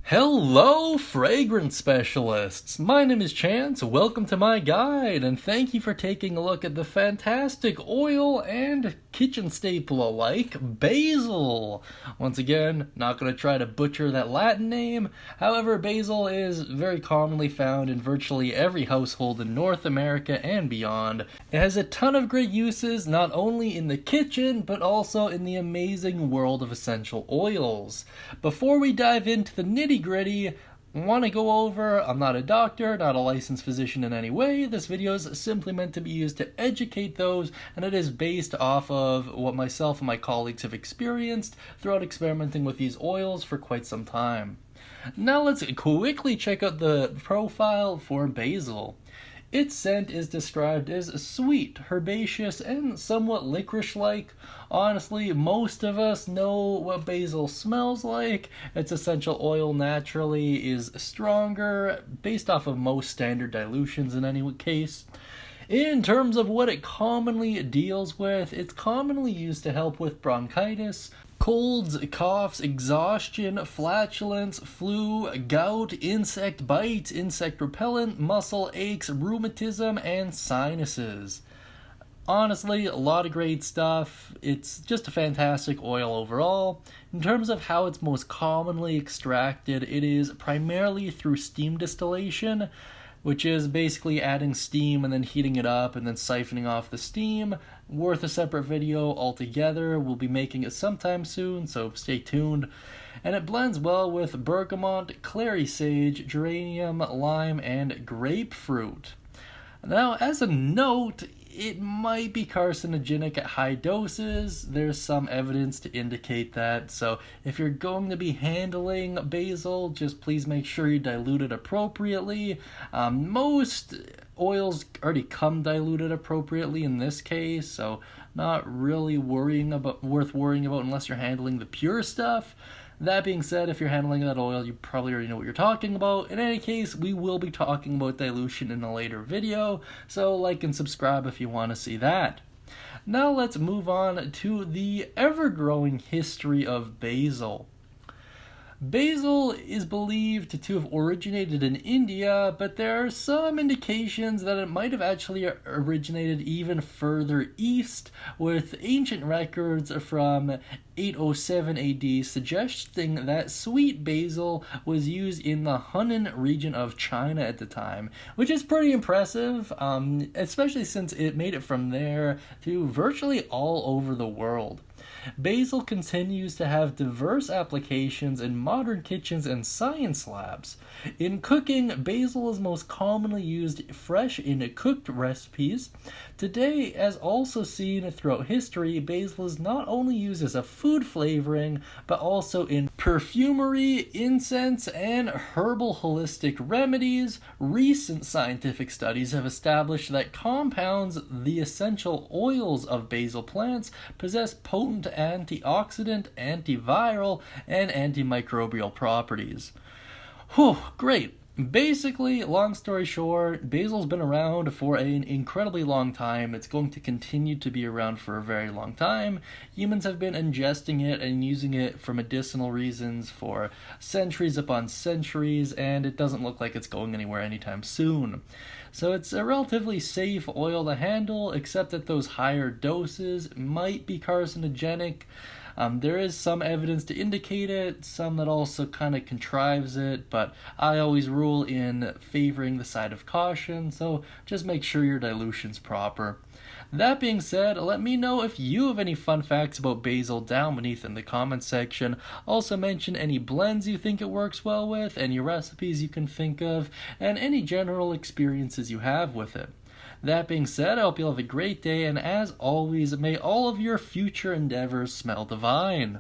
Hello, fragrance specialists! My name is Chance, welcome to my guide, and thank you for taking a look at the fantastic oil and kitchen staple alike, basil! Once again, not going to try to butcher that Latin name, however, basil is very commonly found in virtually every household in North America and beyond. It has a ton of great uses, not only in the kitchen, but also in the amazing world of essential oils. Before we dive into the nitty-gritty, want to go over, I'm not a doctor, not a licensed physician in any way. This video is simply meant to be used to educate those, and it is based off of what myself and my colleagues have experienced throughout experimenting with these oils for quite some time. Now let's quickly check out the profile for basil. Its scent is described as sweet, herbaceous, and somewhat licorice-like. Honestly, most of us know what basil smells like. Its essential oil naturally is stronger, based off of most standard dilutions in any case. In terms of what it commonly deals with, it's commonly used to help with bronchitis, colds, coughs, exhaustion, flatulence, flu, gout, insect bites, insect repellent, muscle aches, rheumatism, and sinuses. Honestly, a lot of great stuff. It's just a fantastic oil overall. In terms of how it's most commonly extracted, it is primarily through steam distillation, which is basically adding steam and then heating it up and then siphoning off the steam. Worth a separate video altogether. We'll be making it sometime soon, so stay tuned. And it blends well with bergamot, clary sage, geranium, lime, and grapefruit. Now, as a note, it might be carcinogenic at high doses. There's some evidence to indicate that. So if you're going to be handling basil, just please make sure you dilute it appropriately. Most oils already come diluted appropriately in this case, so not really worth worrying about unless you're handling the pure stuff. That being said, if you're handling that oil, you probably already know what you're talking about. In any case, we will be talking about dilution in a later video, so like and subscribe if you want to see that. Now let's move on to the ever-growing history of basil. Basil is believed to have originated in India, but there are some indications that it might have actually originated even further east, with ancient records from 807 AD suggesting that sweet basil was used in the Hunan region of China at the time, which is pretty impressive, especially since it made it from there to virtually all over the world. Basil continues to have diverse applications in modern kitchens and science labs. In cooking, basil is most commonly used fresh in cooked recipes. Today, as also seen throughout history, basil is not only used as a food flavoring, but also in perfumery, incense, and herbal holistic remedies. Recent scientific studies have established that compounds, the essential oils of basil plants, possess potent antioxidant, antiviral, and antimicrobial properties. Whew, great. Basically, long story short, basil's been around for an incredibly long time. It's going to continue to be around for a very long time. Humans have been ingesting it and using it for medicinal reasons for centuries upon centuries, and it doesn't look like it's going anywhere anytime soon. So it's a relatively safe oil to handle, except that those higher doses might be carcinogenic. There is some evidence to indicate it, some that also kind of contrives it, but I always rule in favoring the side of caution, so just make sure your dilution's proper. That being said, let me know if you have any fun facts about basil down beneath in the comments section. Also mention any blends you think it works well with, any recipes you can think of, and any general experiences you have with it. That being said, I hope you'll have a great day, and as always, may all of your future endeavors smell divine.